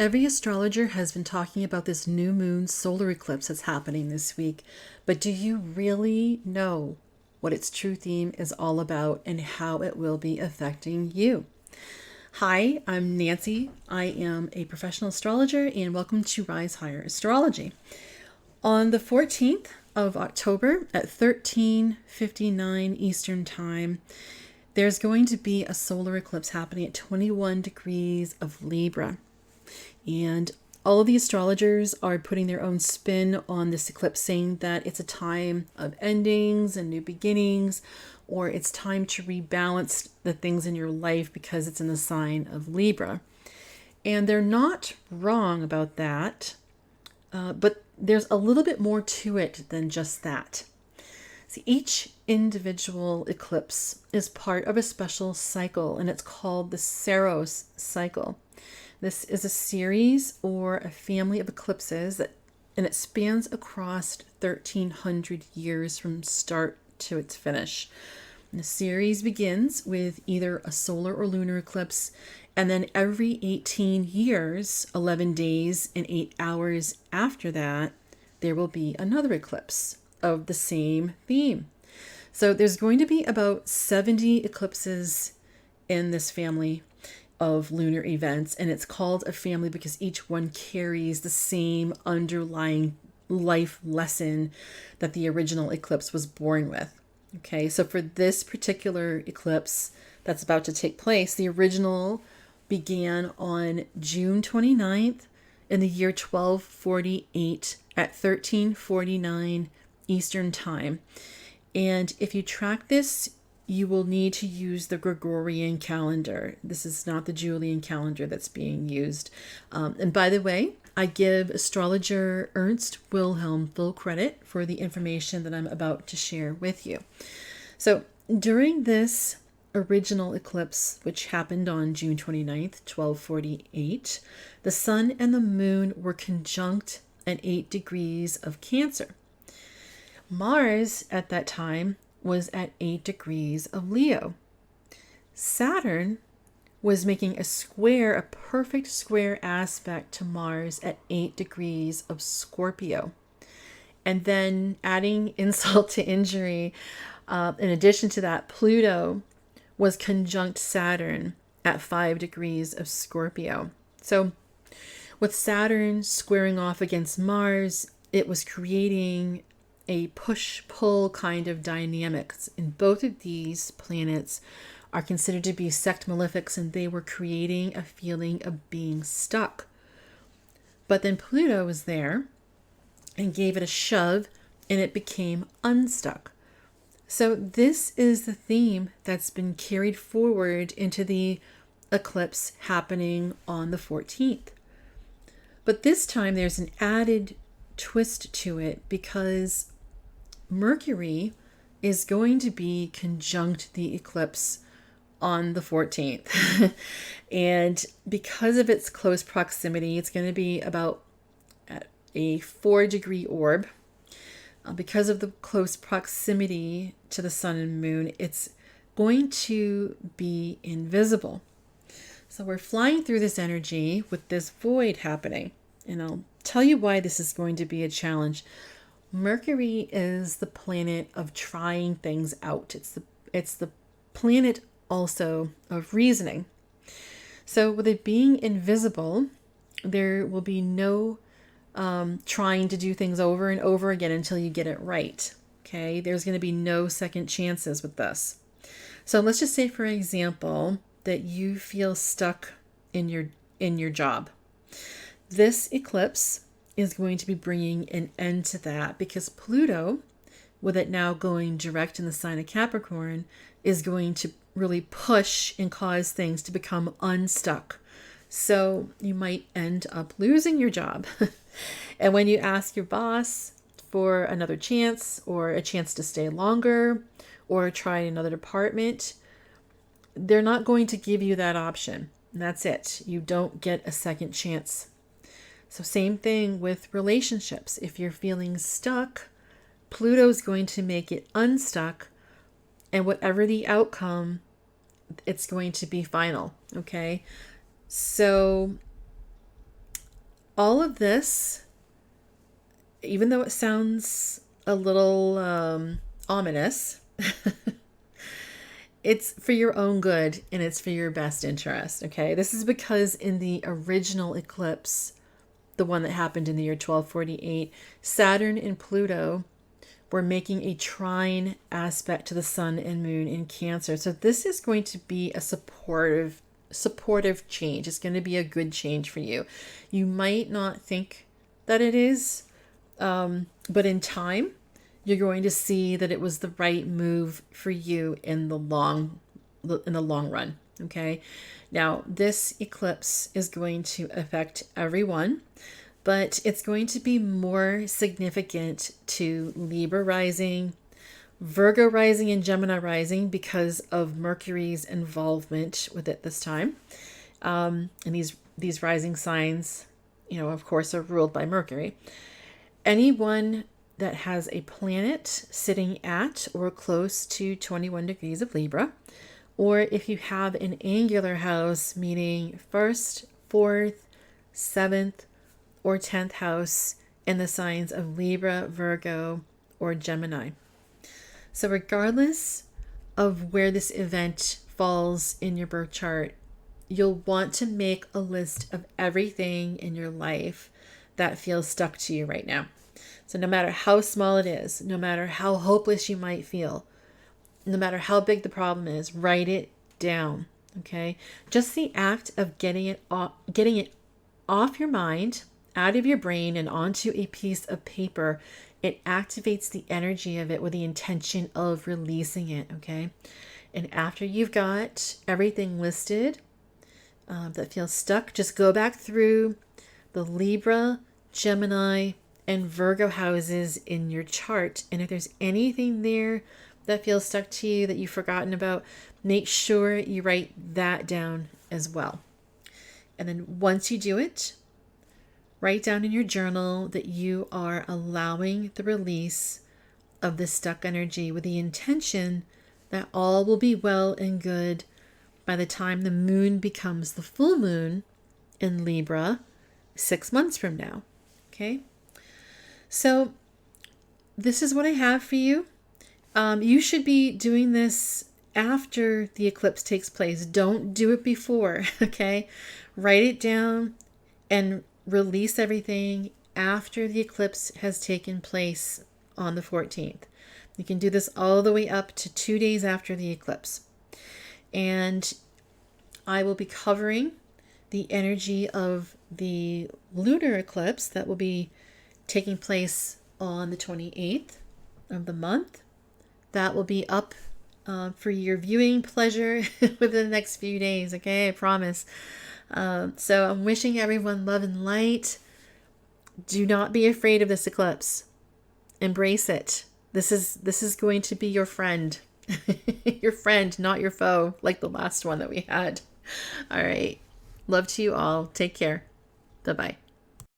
Every astrologer has been talking about this new moon solar eclipse that's happening this week, but do you really know what its true theme is all about and how it will be affecting you? Hi, I'm Nancy. I am a professional astrologer and welcome to Rise Higher Astrology. On the 14th of October at 13:59 Eastern Time, there's going to be a solar eclipse happening at 21 degrees of Libra. And all of the astrologers are putting their own spin on this eclipse, saying that it's a time of endings and new beginnings, or it's time to rebalance the things in your life because it's in the sign of Libra. And they're not wrong about that, but there's a little bit more to it than just that. See, each individual eclipse is part of a special cycle, and it's called the Saros Cycle. This is a series or a family of eclipses and it spans across 1,300 years from start to its finish. And the series begins with either a solar or lunar eclipse, and then every 18 years, 11 days, and 8 hours after that, there will be another eclipse of the same theme. So there's going to be about 70 eclipses in this family of lunar events, and it's called a family because each one carries the same underlying life lesson that the original eclipse was born with. Okay, so for this particular eclipse that's about to take place, the original began on June 29th in the year 1248 at 1349 Eastern Time. And if you track this, you will need to use the Gregorian calendar. This is not the Julian calendar that's being used. And by the way, I give astrologer Ernst Wilhelm full credit for the information that I'm about to share with you. So during this original eclipse, which happened on June 29th, 1248, the sun and the moon were conjunct at 8 degrees of Cancer. Mars at that time was at 8 degrees of Leo. Saturn was making a perfect square aspect to Mars at 8 degrees of Scorpio. And then adding insult to injury, in addition to that, Pluto was conjunct Saturn at 5 degrees of Scorpio. So with Saturn squaring off against Mars, it was creating a push-pull kind of dynamics. And both of these planets are considered to be sect malefics, and they were creating a feeling of being stuck. But then Pluto was there and gave it a shove, and it became unstuck. So this is the theme that's been carried forward into the eclipse happening on the 14th. But this time there's an added twist to it because Mercury is going to be conjunct the eclipse on the 14th. And because of its close proximity, it's going to be about at a 4-degree orb. Because of the close proximity to the sun and moon, it's going to be invisible. So we're flying through this energy with this void happening. And I'll tell you why this is going to be a challenge. Mercury is the planet of trying things out. It's the planet also of reasoning. So with it being invisible, there will be no trying to do things over and over again until you get it right. Okay, there's going to be no second chances with this. So let's just say, for example, that you feel stuck in your job. This eclipse is going to be bringing an end to that because Pluto, with it now going direct in the sign of Capricorn, is going to really push and cause things to become unstuck. So you might end up losing your job. And when you ask your boss for another chance or a chance to stay longer or try another department, they're not going to give you that option. And that's it. You don't get a second chance. So same thing with relationships. If you're feeling stuck, Pluto's going to make it unstuck, and whatever the outcome, it's going to be final. Okay. So all of this, even though it sounds a little ominous, it's for your own good and it's for your best interest, okay? This is because in the original eclipse, the one that happened in the year 1248, Saturn and Pluto were making a trine aspect to the sun and moon in Cancer. So this is going to be a supportive change. It's going to be a good change for you. You might not think that it is, but in time, you're going to see that it was the right move for you in the long run. Okay. Now, this eclipse is going to affect everyone, but it's going to be more significant to Libra rising, Virgo rising, and Gemini rising because of Mercury's involvement with it this time. And these rising signs, of course, are ruled by Mercury. Anyone that has a planet sitting at or close to 21 degrees of Libra, or if you have an angular house, meaning 1st, 4th, 7th, or 10th house in the signs of Libra, Virgo, or Gemini. So regardless of where this event falls in your birth chart, you'll want to make a list of everything in your life that feels stuck to you right now. So no matter how small it is, no matter how hopeless you might feel, no matter how big the problem is, write it down, okay? Just the act of getting it off your mind, out of your brain, and onto a piece of paper, it activates the energy of it with the intention of releasing it, okay? And after you've got everything listed that feels stuck, just go back through the Libra, Gemini, and Virgo houses in your chart. And if there's anything there that feels stuck to you that you've forgotten about, make sure you write that down as well. And then once you do it, write down in your journal that you are allowing the release of this stuck energy with the intention that all will be well and good by the time the moon becomes the full moon in Libra 6 months from now. Okay? So this is what I have for you. You should be doing this after the eclipse takes place. Don't do it before, okay? Write it down and release everything after the eclipse has taken place on the 14th. You can do this all the way up to 2 days after the eclipse. And I will be covering the energy of the lunar eclipse that will be taking place on the 28th of the month. That will be up for your viewing pleasure within the next few days, okay? I promise. So I'm wishing everyone love and light. Do not be afraid of this eclipse. Embrace it. This is going to be your friend. Your friend, not your foe, like the last one that we had. All right. Love to you all. Take care. Bye-bye.